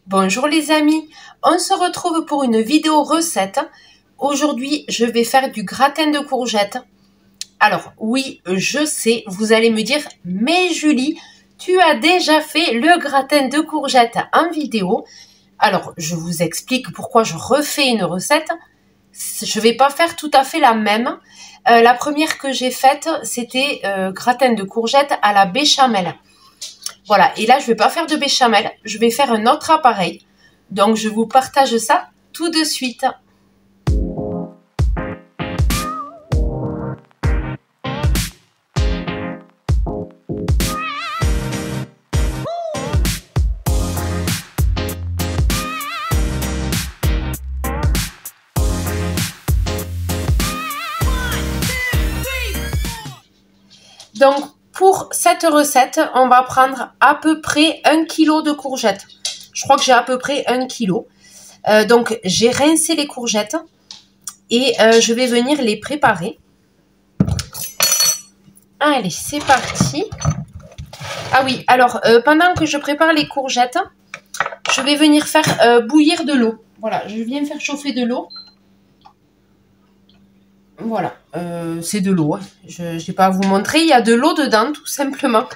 Bonjour les amis, on se retrouve pour une vidéo recette. Aujourd'hui, je vais faire du gratin de courgettes. Alors oui, je sais, vous allez me dire, mais Julie, tu as déjà fait le gratin de courgettes en vidéo. Alors, je vous explique pourquoi je refais une recette. Je ne vais pas faire tout à fait la même. La première que j'ai faite, c'était gratin de courgettes à la béchamel. Voilà, et là, je ne vais pas faire de béchamel, je vais faire un autre appareil. Donc, je vous partage ça tout de suite. Donc, pour cette recette, on va prendre à peu près 1 kg de courgettes. Je crois que j'ai à peu près 1 kg. Donc, j'ai rincé les courgettes et je vais venir les préparer. Allez, c'est parti. Ah oui, alors, pendant que je prépare les courgettes, je vais venir faire bouillir de l'eau. Voilà, je viens faire chauffer de l'eau. Voilà, c'est de l'eau. Hein. Je n'ai pas à vous montrer, il y a de l'eau dedans, tout simplement.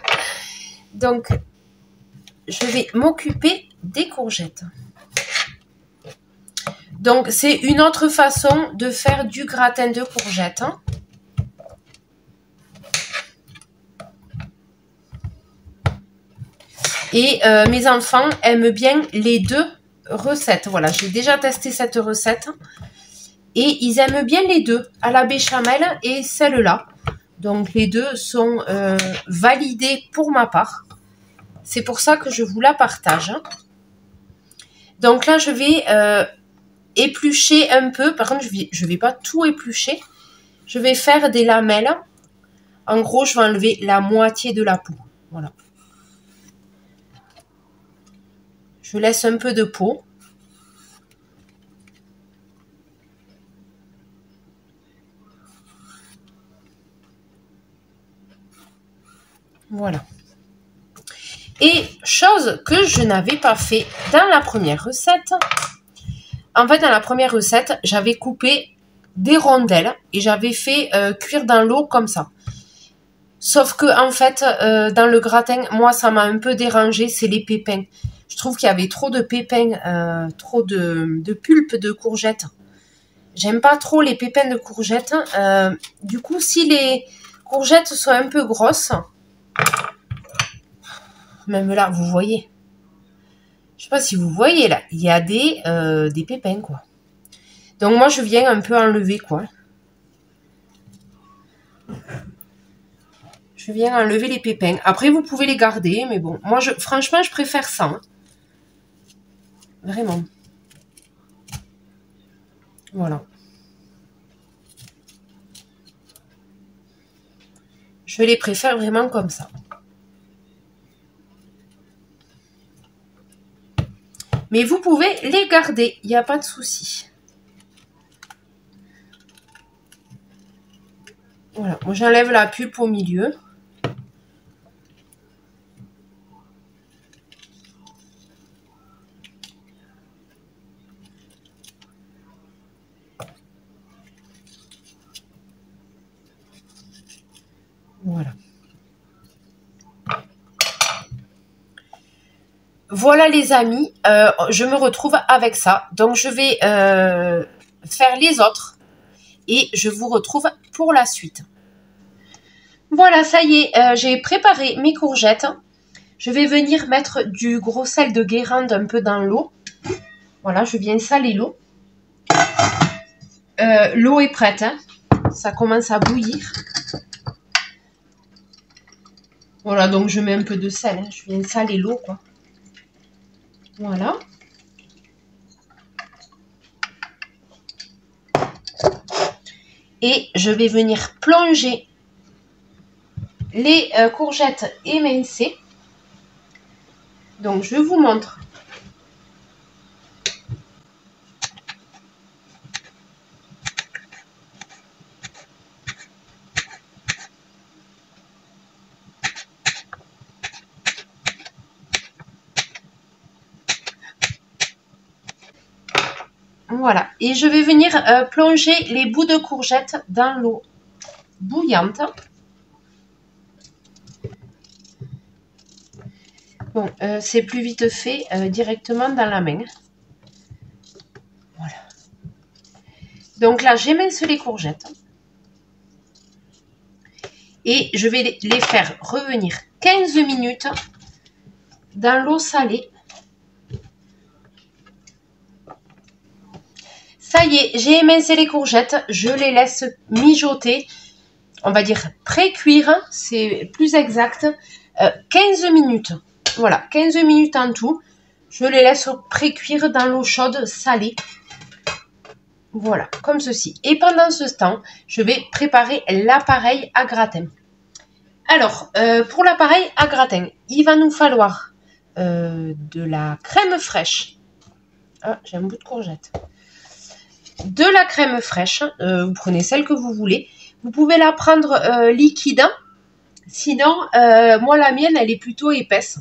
Donc, je vais m'occuper des courgettes. Donc, c'est une autre façon de faire du gratin de courgettes. Hein. Et mes enfants aiment bien les deux recettes. Voilà, j'ai déjà testé cette recette. Et ils aiment bien les deux, à la béchamel et celle-là. Donc, les deux sont validés pour ma part. C'est pour ça que je vous la partage. Donc là, je vais éplucher un peu. Par contre, je vais pas tout éplucher. Je vais faire des lamelles. En gros, je vais enlever la moitié de la peau. Voilà. Je laisse un peu de peau. Voilà. Et chose que je n'avais pas fait dans la première recette. En fait, dans la première recette, j'avais coupé des rondelles et j'avais fait cuire dans l'eau comme ça. Sauf que, en fait, dans le gratin, moi, ça m'a un peu dérangé, c'est les pépins. Je trouve qu'il y avait trop de pépins, trop de pulpe de courgettes. J'aime pas trop les pépins de courgettes. Du coup, si les courgettes sont un peu grosses, même là, vous voyez. Je sais pas si vous voyez là, il y a des pépins, quoi. Donc moi, je viens un peu enlever, quoi. Je viens enlever les pépins. Après, vous pouvez les garder, mais bon. Moi, franchement, je préfère ça. Hein. Vraiment. Voilà. Je les préfère vraiment comme ça. Mais vous pouvez les garder, il n'y a pas de souci. Voilà, moi j'enlève la pulpe au milieu. Voilà. Voilà les amis, je me retrouve avec ça. Donc je vais faire les autres et je vous retrouve pour la suite. Voilà, ça y est, j'ai préparé mes courgettes. Je vais venir mettre du gros sel de Guérande un peu dans l'eau. Voilà, je viens saler l'eau. L'eau est prête, hein. Ça commence à bouillir. Voilà, donc je mets un peu de sel. Hein. Je viens saler l'eau, quoi. Voilà. Et je vais venir plonger les courgettes émincées. Donc, je vous montre. Voilà. Et je vais venir plonger les bouts de courgettes dans l'eau bouillante. Bon, c'est plus vite fait directement dans la main. Voilà. Donc là, j'émince les courgettes. Et je vais les faire revenir 15 minutes dans l'eau salée. Ça y est, j'ai émincé les courgettes. Je les laisse mijoter. On va dire pré-cuire, c'est plus exact. 15 minutes. Voilà, 15 minutes en tout. Je les laisse pré-cuire dans l'eau chaude salée. Voilà, comme ceci. Et pendant ce temps, je vais préparer l'appareil à gratin. Alors, pour l'appareil à gratin, il va nous falloir de la crème fraîche. Ah, j'ai un bout de courgette. De la crème fraîche, vous prenez celle que vous voulez. Vous pouvez la prendre liquide. Sinon, moi la mienne, elle est plutôt épaisse.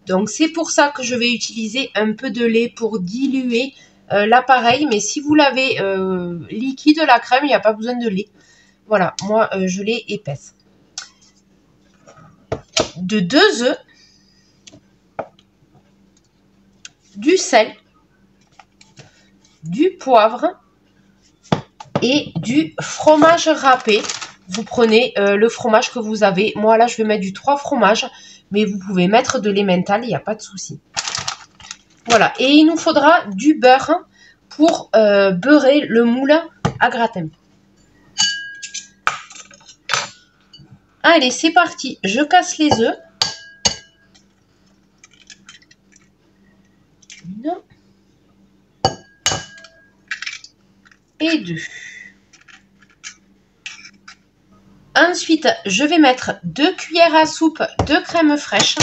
Donc c'est pour ça que je vais utiliser un peu de lait pour diluer l'appareil. Mais si vous l'avez liquide, la crème, il n'y a pas besoin de lait. Voilà, moi je l'ai épaisse. De 2 œufs, du sel, du poivre et du fromage râpé. Vous prenez le fromage que vous avez. Moi là je vais mettre du 3 fromages, mais vous pouvez mettre de l'emmental, il n'y a pas de souci. Voilà, et il nous faudra du beurre pour beurrer le moule à gratin. Allez, c'est parti, je casse les œufs. Une. Et 2. Ensuite, je vais mettre 2 cuillères à soupe de crème fraîche.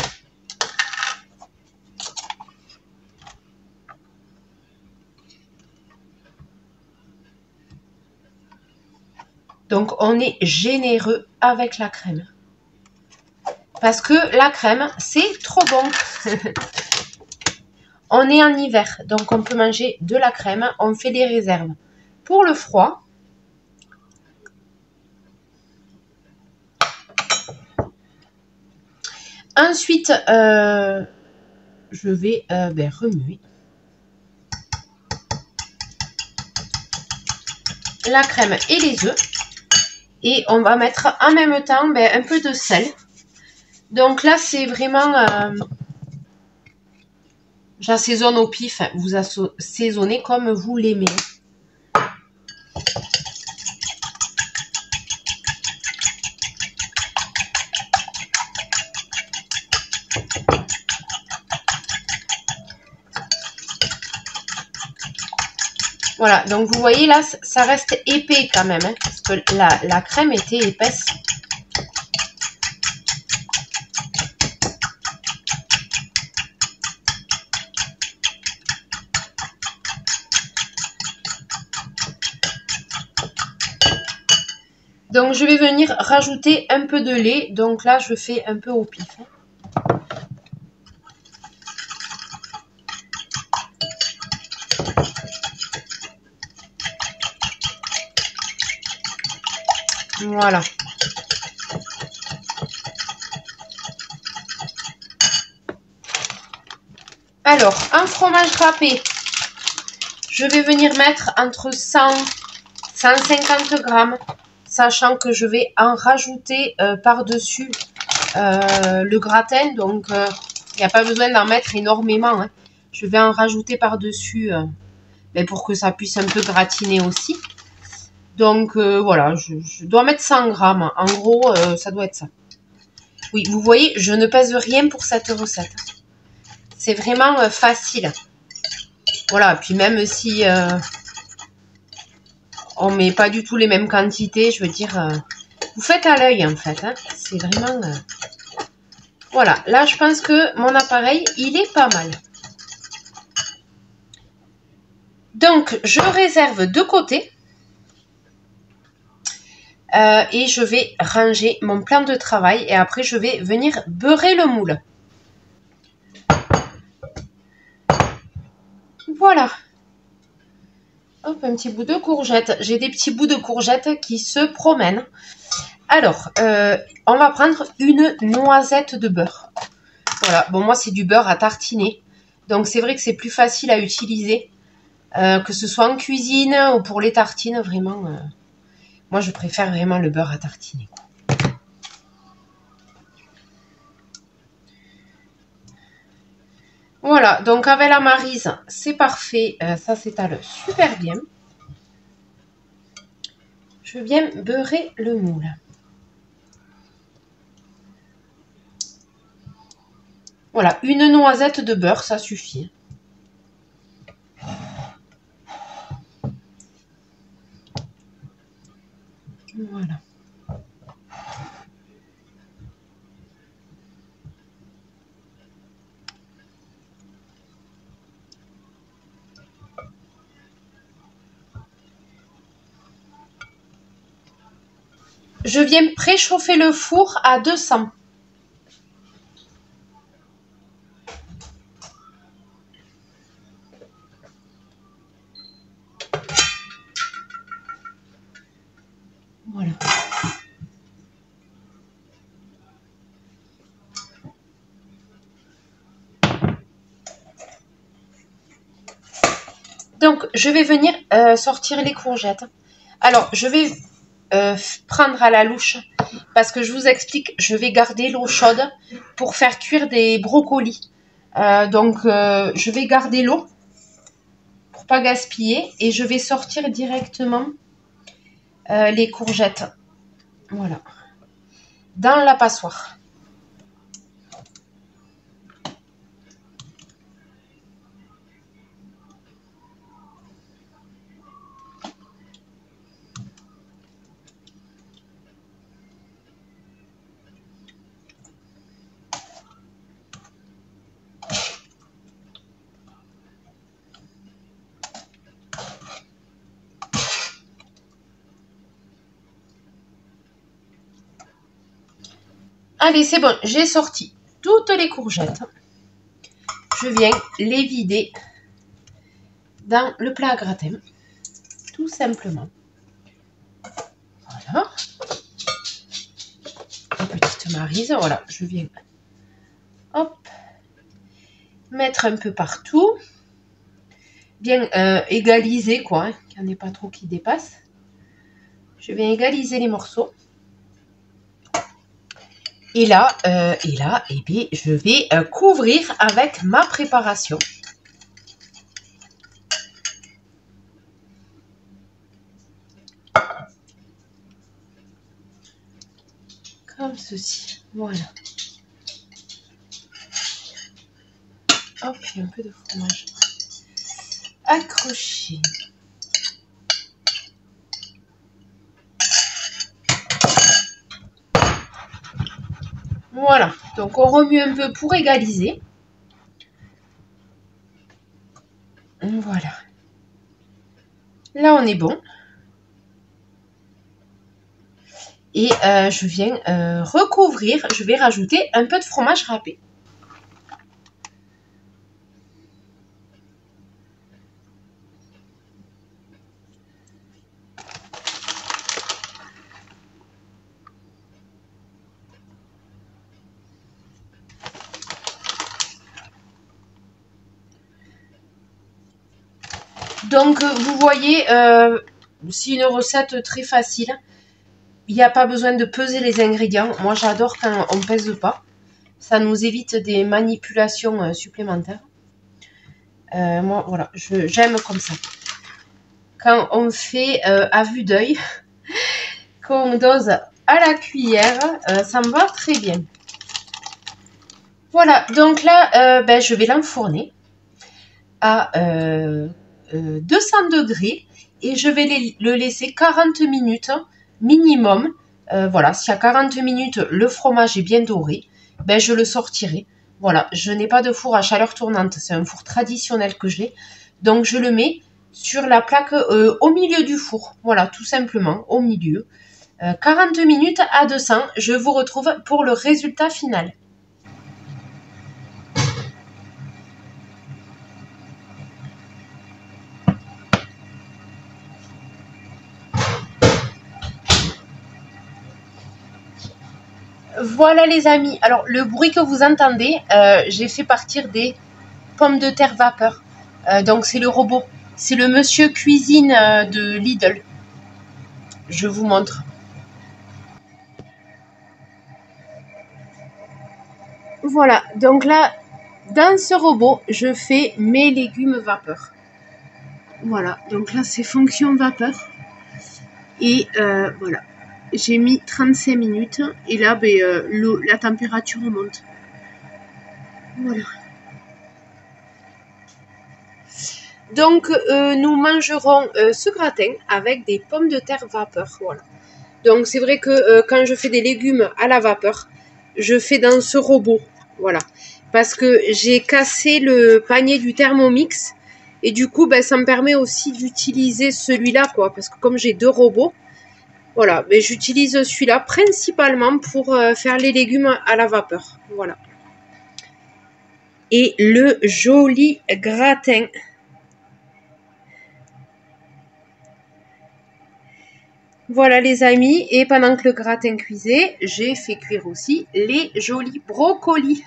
Donc, on est généreux avec la crème. Parce que la crème, c'est trop bon. On est en hiver, donc on peut manger de la crème. On fait des réserves pour le froid. Ensuite, je vais remuer la crème et les œufs. Et on va mettre en même temps un peu de sel. Donc là, c'est vraiment... j'assaisonne au pif. Vous assaisonnez comme vous l'aimez. Voilà, donc vous voyez là, ça reste épais quand même, hein, parce que la crème était épaisse. Donc je vais venir rajouter un peu de lait, donc là je fais un peu au pif. Voilà. Alors, un fromage râpé, je vais venir mettre entre 100 et 150 grammes, sachant que je vais en rajouter par-dessus le gratin. Donc, il n'y a pas besoin d'en mettre énormément, hein. Je vais en rajouter par-dessus pour que ça puisse un peu gratiner aussi. Donc voilà, je dois mettre 100 grammes. En gros, ça doit être ça. Oui, vous voyez, je ne pèse rien pour cette recette. C'est vraiment facile. Voilà, puis même si on ne met pas du tout les mêmes quantités, je veux dire, vous faites à l'œil en fait. Hein. C'est vraiment... Voilà, là je pense que mon appareil, il est pas mal. Donc, je réserve de côté. Et je vais ranger mon plan de travail et après je vais venir beurrer le moule. Voilà. Hop, un petit bout de courgette. J'ai des petits bouts de courgette qui se promènent. Alors, on va prendre une noisette de beurre. Voilà, bon moi c'est du beurre à tartiner. Donc c'est vrai que c'est plus facile à utiliser. Que ce soit en cuisine ou pour les tartines, vraiment. Moi je préfère vraiment le beurre à tartiner. Voilà, donc avec la Maryse, c'est parfait. Ça s'étale super bien. Je viens beurrer le moule. Voilà, une noisette de beurre, ça suffit. Voilà. Je viens préchauffer le four à 200. Voilà. Donc, je vais venir sortir les courgettes. Alors, je vais prendre à la louche parce que je vous explique, je vais garder l'eau chaude pour faire cuire des brocolis. Je vais garder l'eau pour pas gaspiller et je vais sortir directement les courgettes. Voilà. Dans la passoire. Allez, c'est bon, j'ai sorti toutes les courgettes. Je viens les vider dans le plat à gratin, tout simplement. Voilà. La petite Maryse, voilà, je viens, hop, mettre un peu partout. Bien égaliser, quoi, hein, qu'il n'y en ait pas trop qui dépasse. Je viens égaliser les morceaux. Et là, eh bien, je vais couvrir avec ma préparation. Comme ceci. Voilà. Hop, il y a un peu de fromage accroché. Voilà, donc on remue un peu pour égaliser. Voilà. Là, on est bon. Et je viens recouvrir, je vais rajouter un peu de fromage râpé. Donc, vous voyez, c'est une recette très facile. Il n'y a pas besoin de peser les ingrédients. Moi, j'adore quand on ne pèse pas. Ça nous évite des manipulations supplémentaires. Moi, voilà, j'aime comme ça. Quand on fait à vue d'œil, qu'on dose à la cuillère, ça me va très bien. Voilà, donc là, je vais l'enfourner à 200 degrés et je vais le laisser 40 minutes minimum. Voilà, si à 40 minutes le fromage est bien doré, je le sortirai. Voilà, je n'ai pas de four à chaleur tournante, c'est un four traditionnel que j'ai. Donc je le mets sur la plaque au milieu du four. Voilà, tout simplement, au milieu. 40 minutes à 200, je vous retrouve pour le résultat final. Voilà les amis, alors le bruit que vous entendez, j'ai fait partir des pommes de terre vapeur. Donc c'est le robot, c'est le monsieur cuisine de Lidl. Je vous montre. Voilà, donc là, dans ce robot, je fais mes légumes vapeur. Voilà, donc là c'est fonction vapeur. Et voilà, j'ai mis 35 minutes et là la température monte. Voilà. Donc nous mangerons ce gratin avec des pommes de terre vapeur. Voilà. Donc c'est vrai que quand je fais des légumes à la vapeur, je fais dans ce robot. Voilà. Parce que j'ai cassé le panier du Thermomix. Et du coup, ça me permet aussi d'utiliser celui-là, quoi. Parce que comme j'ai deux robots, voilà, j'utilise celui-là principalement pour faire les légumes à la vapeur. Voilà. Et le joli gratin. Voilà les amis. Et pendant que le gratin cuisait, j'ai fait cuire aussi les jolis brocolis.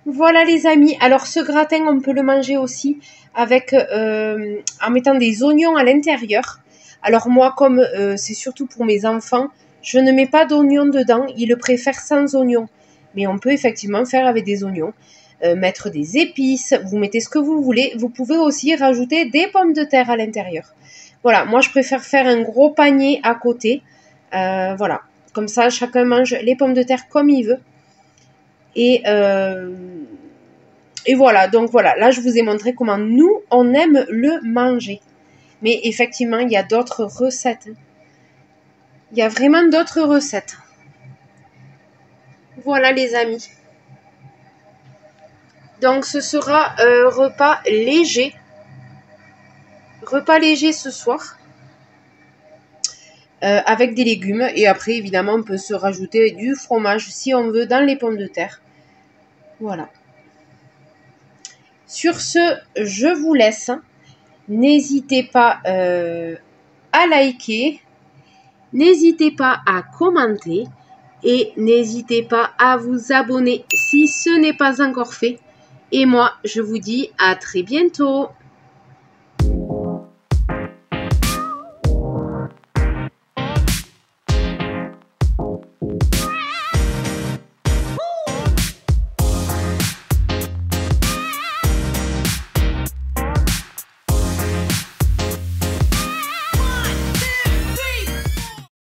Voilà les amis, alors ce gratin on peut le manger aussi avec en mettant des oignons à l'intérieur. Alors moi comme c'est surtout pour mes enfants, je ne mets pas d'oignons dedans, ils le préfèrent sans oignons. Mais on peut effectivement faire avec des oignons, mettre des épices, vous mettez ce que vous voulez. Vous pouvez aussi rajouter des pommes de terre à l'intérieur. Voilà, moi je préfère faire un gros panier à côté. Voilà, comme ça chacun mange les pommes de terre comme il veut. Et voilà, donc voilà, là je vous ai montré comment nous, on aime le manger. Mais effectivement, il y a d'autres recettes. Il y a vraiment d'autres recettes. Voilà les amis. Donc ce sera repas léger. Repas léger ce soir. Avec des légumes. Et après, évidemment, on peut se rajouter du fromage si on veut dans les pommes de terre. Voilà. Sur ce, je vous laisse. N'hésitez pas à liker. N'hésitez pas à commenter. Et n'hésitez pas à vous abonner si ce n'est pas encore fait. Et moi, je vous dis à très bientôt.